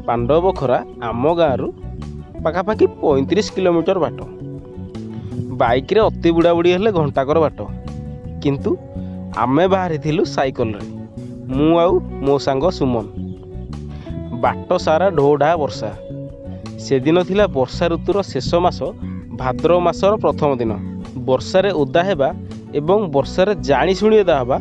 पांडव बखरा आम गाँव पाखापाखि 35 किलोमीटर बाट बाइक रे अति बुढ़ा बुढ़ी हेले घंटाकर बाट किंतु आमे बाहरी थिलु साइकल रे मु आउ मो सांग सुमन। बाट सारा ढोढा वर्षा। से दिन थिला वर्षा ऋतुर शेष मास भाद्रव मासर प्रथम दिन। वर्षारे ओदा हेबा एवं वर्षारे जानी शुणी ओदा हेबा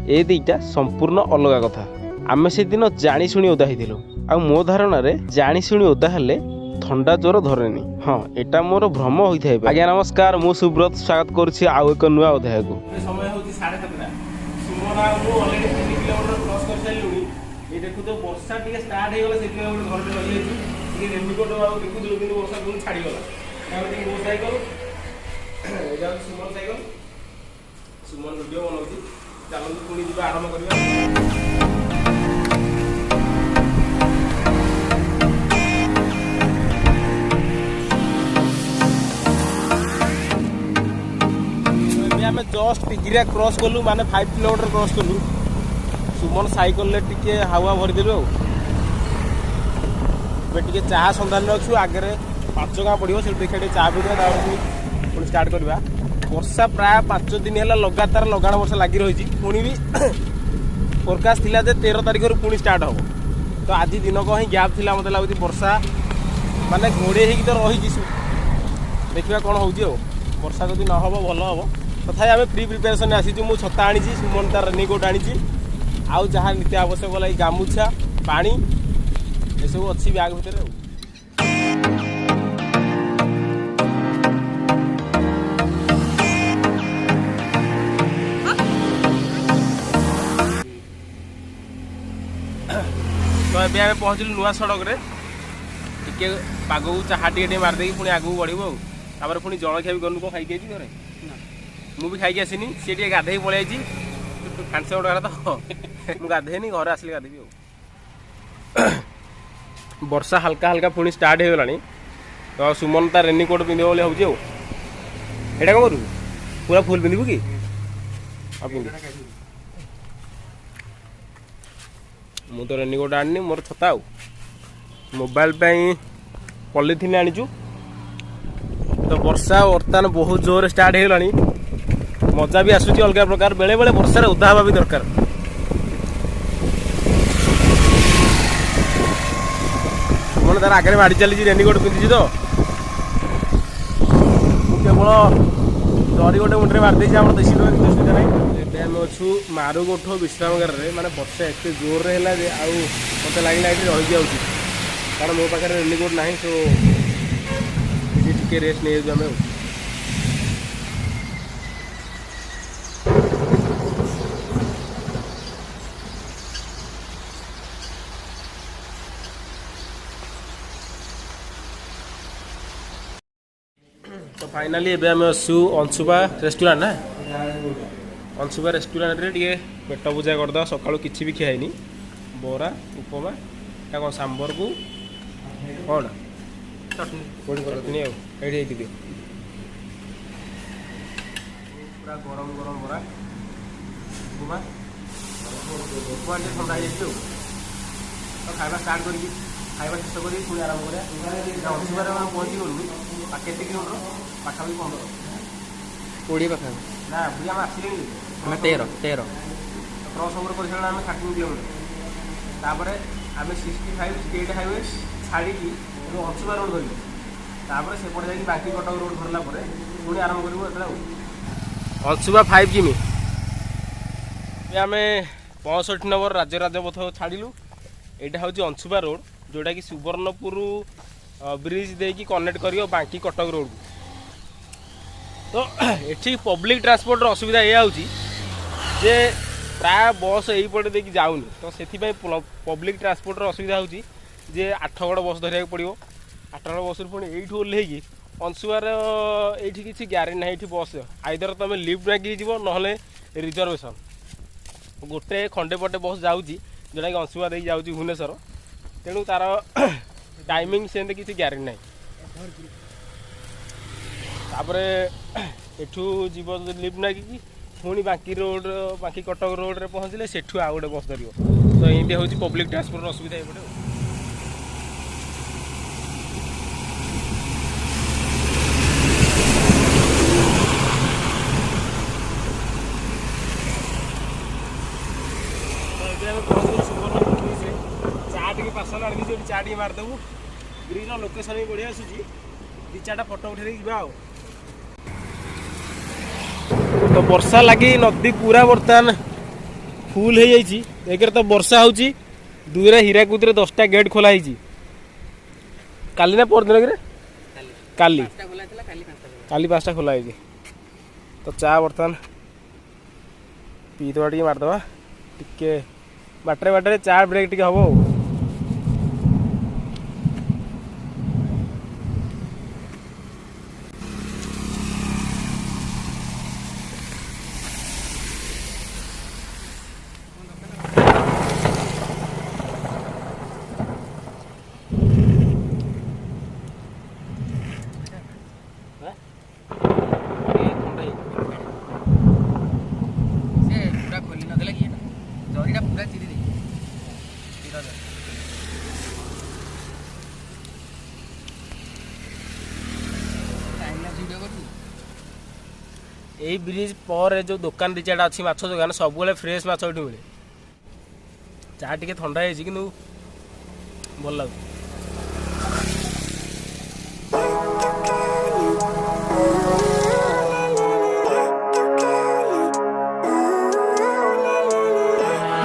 ए दुईटा संपूर्ण अलग कथा। आमे से दिन जानी शुणी ओदा हेतिलु आ मो धारणा रे जानी शुणी ओदा हेले थंडा ज्वर धरेनी। हाँ एटा मोर भ्रम होई थाए। आज्ञा नमस्कार, मु सुब्रत स्वागत करुछि आउ एक नुआ अध्याय को। समय होछि 7:30। सुमन आ मु ऑलरेडी 3 किलोमीटर क्रॉस कर साइलुनी। ए देखु तो वर्षा टिके स्टार्ट हे गेला सेति हम घर रे रहि छि। टिके रेनकोट आ देखु दो दिन वर्षा पुनी छाडी गेला। ताबे मो साइकल एजा सुमन साइकल सुमन वीडियो बनौछि। चलନ୍ତୁ पुनी जिबा आरंभ करिया। आम जस्ट टिगिरिया क्रॉस कलु माने 5 किलोमीटर क्रॉस कलु। सुमन साइकल ले टिके हावा भरदेलु। टिके चाह सन्धान अच्छु आगे 5 गाँ पड़ो से देखिए चाह पीवा पुणी स्टार्ट करवा। वर्षा प्राय 5 दिन है लगातार लगाण वर्षा लगी रही। पुणी भी फोरकास्ट थिला जे 13 तारिख रु पुणी स्टार्ट हम। तो आज दिन को ही गैप थिला मते लागुची वर्षा माने घोड़े ही तो रही। देखिए कौन हो वर्षा जदि न हम भल हम। तथापि आम प्री प्रिपेरेसन आसीचु। मु छता आनी सुमन तार रेनकोट आनी आउ जहाँ नित्य आवश्यक लगे गामुछा पानी ये सब अच्छी बैग भितर। तो ये आम पहुँचलु नुआ सड़क रे टिके पाग को चाहा टे मारदे पुणी आगू बढ़ू। तापर पुणी जलखिया भी गनु खाई घरे मु भी खाई आसनी सी टे गाधे पलि आई खांसे गोटे तो मुझे गाधेनी घर आसिले गाधेबी। वर्षा हल्का हल्का पुणी स्टार्ट हो गलानी। तो सुमन तार रेनकोट पिंधे बोली हूँ एटा कौन करू पूरा फुल पिंधु कि मु तो रेनकोट आनी मोर छता आउ मोबाइल पॉलिथिन आनीचु। तो वर्षा बर्तमान बहुत जोर स्टार्ट हो गलानी। मजा भी आसूची अलग प्रकार। बेले बेले वर्षा ओदा हवा भी दरकार। मन तार आगे माड़ी चली रेनकोट पिंधि तो केवल जरी गोटे मुंडे मारदे देशी सुविधा नहीं। आम अच्छु मारुगोठ विश्रामगार माने वर्षा एत जोर है मत लगे रही जाऊँगी कारण मो पाखे रेनकोट ना तो टे रेस्ट नहीं आम। तो फाइनाली एबे आम आसु अंशुपा रेस्टोरेंट ना। अंशुपा रेस्टोरेंट रे टिके पेट पूजा करदा। सकाळु किछि भी खाइनी बोरा उपमा ता को सांबर को कौन चटनी चटनी एठी दियो पूरा गरम गरम बोरा उपमा उपमा जे ठंडा हे तो खाइबा स्टार्ट करी खाइबा शेष करी पुणी आरंभ करा। अंशुपा हम पहुंची गलु केते किलोमीटर पाखापाखि 15 20 पाखा ना बुझी आम आसिले 13 क्रॉस ओवर कर आम 13 किलोमीटर। तापर आम 65 स्टेट हाईवे छाड़ी अंशुपा रोड धरल। तापर सेपटे जाकि बाकी कटक रोड धरला पुणी आरंभ करूँ अंशुपा 5 किमी। आम 65 नंबर राज्य राजपथ छाड़िलु। यहाँ हूँ अंशुपा रोड जोटा कि सुवर्णपुर ब्रिज देकी कनेक्ट करियो बाकी कटक रोड। तो एठी पब्लिक ट्रांसपोर्ट असुविधा यह होची जे प्राय बस यहीपटे देखिए जाऊनी। तो से पब्लिक ट्रांसपोर्ट असुविधा होची जे 8गड़ बस धरिया पड़ो। 8गड़ बस पुणी यू ओह्लैकी अंशुपार ये किसी ग्यारेंटी ना। ये बस आइदर तुम लिफ्ट मागिकी जीव ना रिजर्वेशन। गोटे खंडे पटे बस जाऊँगी जोटा कि अंशुपा देकी जाऊँगी भुवनेश्वर। तेणु तार टाइमिंग से किसी ग्यारेंटी ना। तापर एठू जीव लिफ्ट मागिकी पुणी बाकी रोड बाकी कटक रोड रे पहुँचले सेठू आ गोटे बस धर। तो ये हूँ पब्लिक ट्रांसपोर्ट असुविधा ये। ଟିକେ ପାର୍ସଲ ଆଣିକି ସେଠି ଚା ଟିକେ ମାରିଦେବୁ। ବ୍ରିଜ୍ର ଲୋକେସନ୍ ବି ବଢ଼ିଆ ଆସୁଛି, ଦୁଇ ଚାରିଟା ଫଟୋ ଉଠେଇ ଦେଇକି ଯିବା ଆଉ। ତ ବର୍ଷା ଲାଗି ନଦୀ ପୁରା ବର୍ତ୍ତମାନ ଫୁଲ୍ ହେଇଯାଇଛି। ଏକରେ ତ ବର୍ଷା ହେଉଛି, ଦୁଇରେ ହୀରାକୁଦରେ 10ଟା ଗେଟ୍ ଖୋଲା ହେଇଛି। କାଲି ନା ପରଦିନ କିରେ? କାଲି 5ଟା ଖୋଲା ହେଇଛି। ତ ଚା ବର୍ତ୍ତମାନ ପିଇଦେବା, ଟିକେ ମାରିଦେବା, ଟିକେ ବାଟରେ ଚା ବ୍ରେକ୍ ଟିକେ ହେବ ଆଉ। এই ব্রিজ ପରେ ଯେଉଁ ଦୋକାନ ଦୁଇ ଚାରିଟା ଅଛି ମାଛ ଦୋକାନ, ସବୁବେଳେ ଫ୍ରେଶ୍ ମାଛ ଏଠି ମିଳେ। ଚା ଟିକେ ଥଣ୍ଡା ହେଇଛି କିନ୍ତୁ ଭଲ ଲାଗୁଛି।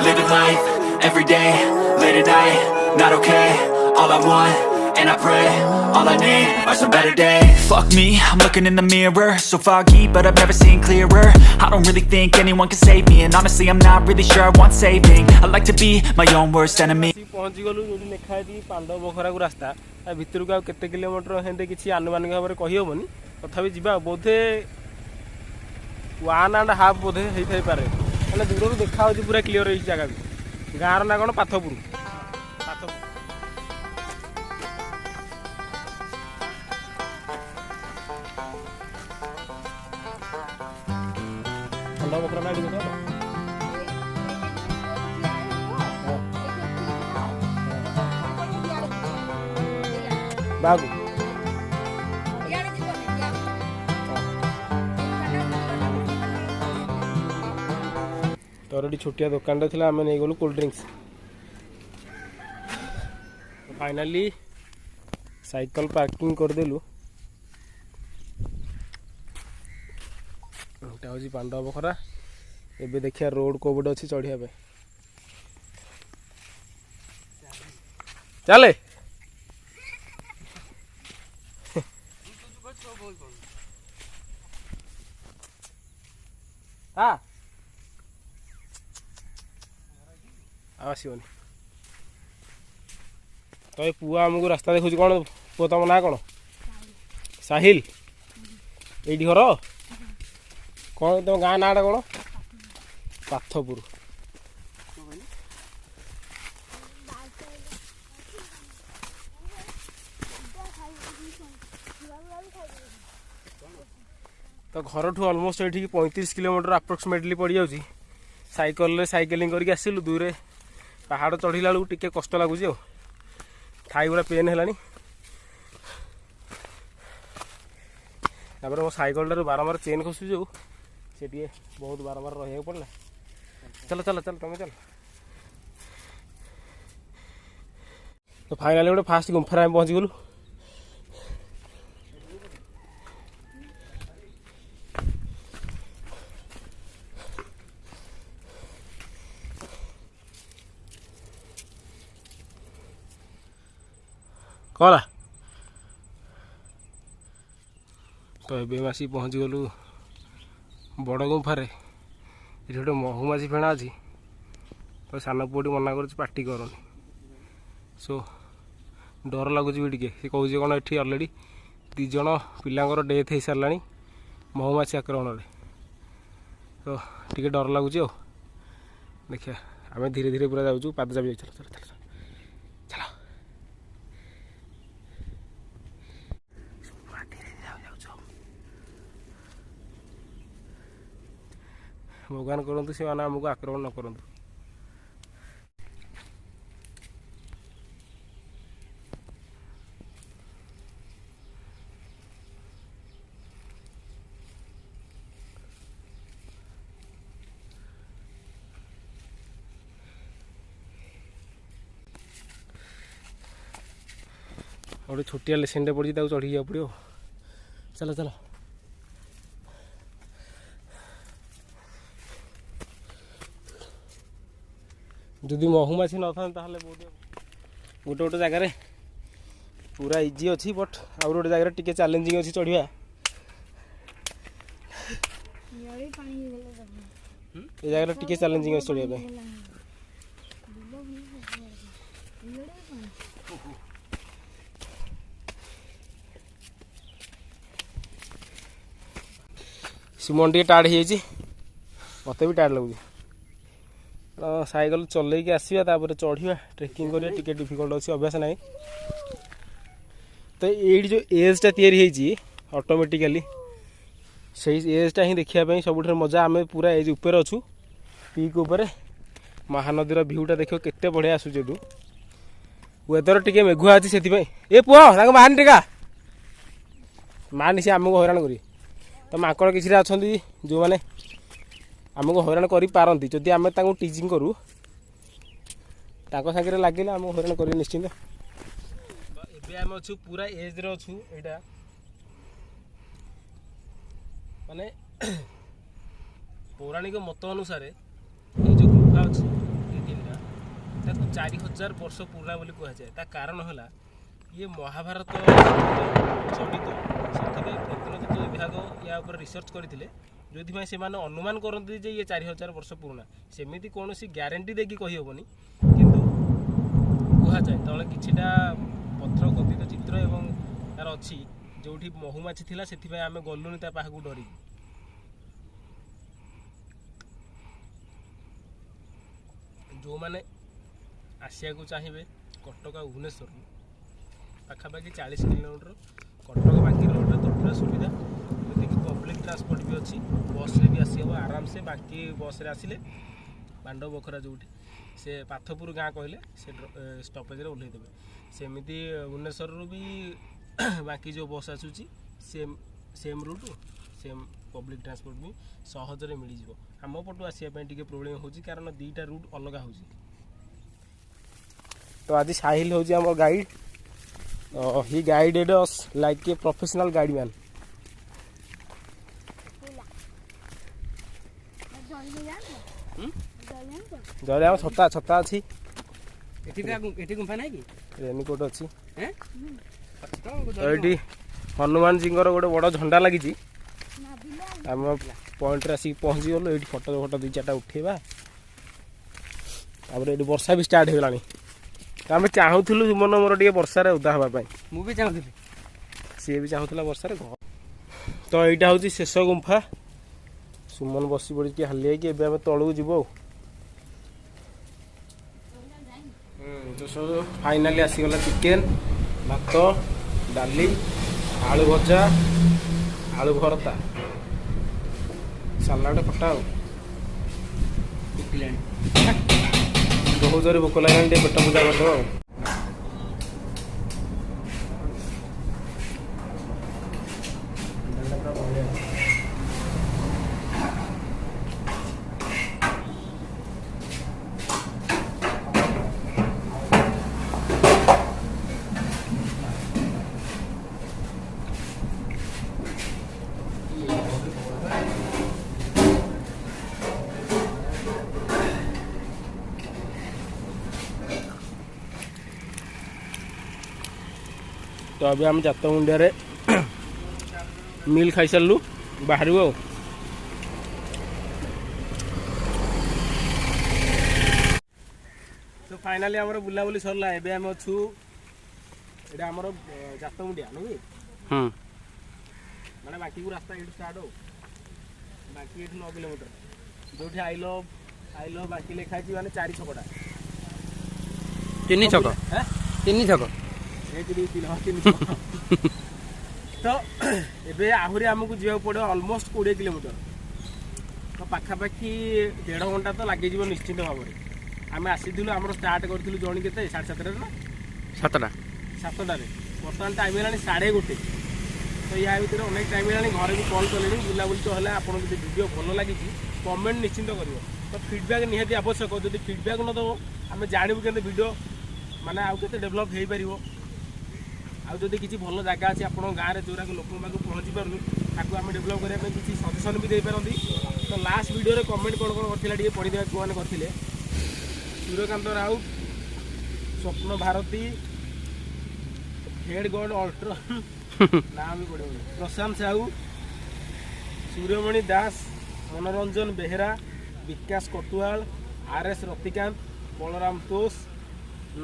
Living life, every day, late at night, not okay. All I want, and I pray, all I need are some better days. Fuck me, I'm looking in the mirror, so foggy, but I've never seen clearer. I don't really think anyone can save me, and honestly I'm not really sure I want saving. I like to be my own worst enemy. ପହଞ୍ଚି ଗଲୁ ଯୋଉଠି ଲେଖା ହେଇଛି ପାଣ୍ଡବ ବଖରାକୁ ରାସ୍ତା। ତା ଭିତରକୁ ଆଉ କେତେ kilometre ହେଲେ କିଛି ଆନୁମାନିକ ଭାବରେ କହିହେବନି, ତଥାପି ଯିବା। ବୋଧେ 1.5 ବୋଧେ ହେଇଥାଇପାରେ, ମାନେ ଦୂରରୁ ଦେଖାହେଉଛି ପୁରା କ୍ଲିଅର ହେଇଛି ଜାଗାକୁ। ଗାଁର ନା କ'ଣ? ପାଥପୁର। ପାଣ୍ଡବ ବଖରା ନା ଏଠି ବାବୁ ତୋର ଏଠି ଛୋଟିଆ ଦୋକାନଟେ ଥିଲା, ଆମେ ନେଇଗଲୁ cold drinks. Finally cycle parking କରିଦେଲୁ। ଏଇଟା ହେଉଛି ପାଣ୍ଡବ ବଖରା। ଏବେ ଦେଖିବା ରୋଡ଼ କେଉଁ ପଟେ ଅଛି ଚଢ଼ିବା ପାଇଁ। ଚାଲେ। ଆଉ ଆସିବନି ତ ଏ ପୁଅ ଆମକୁ ରାସ୍ତା ଦେଖୁଛି। କ'ଣ ପୁଅ ତମ ନାଁ କ'ଣ? ସାହିଲ। ଏଇଠି ଘର? କ'ଣ ତମ ଗାଁ ନାଁଟା କ'ଣ? ପାଥପୁର। ତ ଘରଠୁ ଅଲମୋଷ୍ଟ ଏଠିକି 35 କିଲୋମିଟର ଆପ୍ରୋକ୍ସିମେଟଲି ପଡ଼ିଯାଉଛି। ସାଇକେଲରେ ସାଇକେଲିଂ କରିକି ଆସିଲୁ। ଦୂରେ ପାହାଡ଼ ଚଢ଼ିଲା ବେଳକୁ ଟିକେ କଷ୍ଟ ଲାଗୁଛି ଆଉ, ଥାଇ ଗୁଡ଼ା ପେନ୍ ହେଲାଣି। ତାପରେ ମୋ ସାଇକେଲଟାରୁ ବାରମ୍ବାର ଚେନ୍ ଖସୁଛି ଯୋଉ, ସେ ଟିକେ ବହୁତ ବାରମ୍ବାର ରହିବାକୁ ପଡ଼ିଲା। ଚାଲ ଚାଲ ଚାଲ ତମେ ଚାଲ। ତ ଫାଇନାଲି ଗୋଟେ ଫାଷ୍ଟ ଗୁମ୍ଫାରେ ଆମେ ପହଞ୍ଚିଗଲୁ। କ'ଣ ତ ଏବେ ଆସିକି ପହଞ୍ଚିଗଲୁ ବଡ଼ ଗୁମ୍ଫାରେ। ଏଠି ଗୋଟେ ମହୁମାଛି ଫେଣା ଅଛି। ତ ସାନ ପୁଅଟି ମନା କରୁଛି ପାଟି କରନି। ସୋ ଡର ଲାଗୁଛି ବି ଟିକେ। ସେ କହୁଛି କ'ଣ ଏଠି ଅଲରେଡ଼ି 2 ଜଣ ପିଲାଙ୍କର ଡେଥ୍ ହେଇସାରିଲାଣି ମହୁମାଛି ଆକ୍ରମଣରେ। ତ ଟିକେ ଡର ଲାଗୁଛି ଆଉ। ଦେଖିବା, ଆମେ ଧୀରେ ଧୀରେ ପୁରା ଯାଉଛୁ, ପାଦ ଚାବି ଯାଇ। ଚାଲ ଚାଲ ଚାଲ ଚାଲ। ଭଗବାନ କରନ୍ତୁ ସେମାନେ ଆମକୁ ଆକ୍ରମଣ ନ କରନ୍ତୁ। गोटे छोटिया लेसेनटे पड़ी चढ़ी जाओ पड़ो चलो चलो जदि महुमाछी न था गोटे गोटे जगार पूरा इजी अच्छी बट आउ गोटे जगह टिके चैलेंजिंग अच्छी चढ़ा ये जगह टिके चैलेंजिंग अच्छी चढ़ा सुमन टे टाड़ हो मत भी टाड़ लगुच साइकेल चलैक आसवा चढ़ा ट्रेकिंग करा टिके डिफिकल्ट अच्छी अभ्यास ना तो ये जो एजटा या ऑटोमेटिकली से एजटा ही देखापी सब मजा आम पूरा एज उपर अच्छू पीक उपर महानदीर भ्यूटा देख केते बढ़िया आसूँ वेदर टिके मेघुआ अच्छी से ए पुआ मानी टेका मानी सी आमको हैरान करी तो माकड़ किसी अच्छा जो मैंने आमको हैरान करपारती जदि आम टीचिंग करूँ सागर लगे आमको हैरान कर निश्चिंत एबे आम अच्छू पूरा एज रे अच्छू एटा माने पौराणिक मत अनुसार ये जो गुफा अच्छी तीन 4000 वर्ष पुराना बोली कहुए ता कारण है ये महाभारत जड़ित से प्रत्नतत्व विभाग या रिसर्च करते जो से अनुमान करते जे ये 4000 वर्ष पुराना सेमती कौन ग्यारंटी देकी कहीहबनी किंतु कहुए तले किछिटा पथर खोदित चित्र एवं तार अच्छी जो महुमाछी थिला से आम गलुनी ता पाखु डरी जो मैंने आसिया को चाहिए कटक भुवनेश्वर पाखापाखि 40 किलोमीटर कटक बाकी रोड तो पूरा सुविधा जदि पब्लिक ट्रांसपोर्ट भी अच्छी बस रे भी आसी हम आराम से बाकी बस रे आसिले पांडव बखरा जो से पाथपुर गाँ कहले से स्टपेज रे ओह्लई देवे सेमती भुवनेश्वर रू भी बाकी जो बस आसूची same route same public transport भी सहजरे मिल जाव आम पटू आसवाई टे प्रोब्लेम हो कारण दीटा रूट अलग हो तो आज साहिल हूँ आम गाइड ही guided us like a professional guide man जल आम छता छता अच्छी गुंफा ना कि रेनिकोट अच्छी तो ये हनुमान जी गोटे बड़ झंडा लगी आम पॉइंट आसिक पहुँची गलु ये फोटो फोटो 2-4टा उठेबा ये वर्षा भी स्टार्ट होगा तो आम चाहूलु सुमन मोर टे वर्षार उदा हाँपाई मुझे चाहूली सी भी चाहूला वर्षार तो यहाँ हूँ शेष गुंफा सुमन बस पड़ी हाली कि आम तलू जीव तो सब फाइनाली आसीगला चिकेन भात डाली आलू भजा आलू भरता सालाड खटा बहुत जोर भोक लगे पेट पूजा करदेव तो अभी आम जात मुंडिया रे मिल खाई सारू बाहर तो फाइनाली आमर बुलाबुली सरला एबे आम अच्छू एटा आमर जात मुंडिया नुकी माने बाकी को रास्ता ये स्टार्ट हो बाकी 9 किलोमीटर जो आई लव बाकी लिखाई माने 4 छकटा 3 छक 3 छक तो एबे आहुरी आमको जीवा पड़ो ऑलमोस्ट 20 किलोमीटर तो पाखापाखि 1.5 घंटा तो लगे निश्चिंत भाव में आम आसी आम स्टार्ट करूँ जन के 7:30 ना 7टार बर्तमान टाइम है 1:30 तो या भितर अनेक टाइम है घर भी कॉल कले बुलाबुली तो है आपको जो वीडियो भल लगी कमेंट निश्चिंत कर तो फीडबैक निहाती आवश्यक जब फीडबैक न दब आम जानू के वीडियो माने आउ के डेभलप हो पार आउ जदि किसी भल जगह अच्छी आप गाँव में जोरा लोक पहुँची पार्नु ताकू आम डेभलप करने किसी सजेसन भी देपारती तो लास्ट वीडियो रे कमेंट कौन कौन करथिला पढ़ीदेवा को मैंने करथिले सूर्यकांत राउत स्वप्न भारती हेड गॉड अल्ट्रा नाम भी पड़े प्रशांत साहू सूर्यमणि दास मनोरंजन बेहेरा विकास कटुआल आरएस रतिकांत बलराम तोष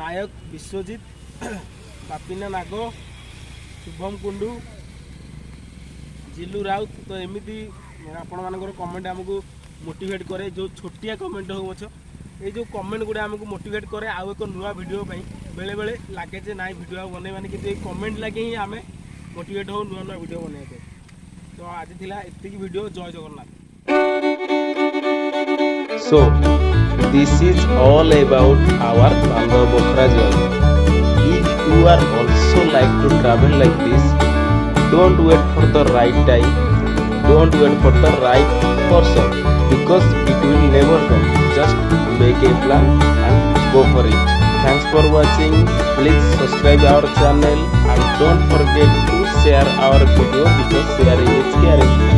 नायक विश्वजित पापिना नाग शुभम कुंडू जिलू राउत तो एमती आपण मानकर कमेंट आमको मोटिवेट करे जो छोटिया कमेंट हो ये जो कमेंट गुड़ा आमको मोटिवेट करे आउ एक नुआ वीडियो बेले बेले लगे जे नाई वीडियो बनवानी कि कमेंट लगे ही आम मोटिवेट हो नुआ नुआ वीडियो बनवाई तो आज थिला एतिक वीडियो जय Jagannath So this is all about our Pandab Bakhara journey. If you are also like to travel like this, don't wait for the right time, don't wait for the right person because it will never come. Just make a plan and go for it. Thanks for watching. Please subscribe our channel and don't forget to share our video because sharing is caring.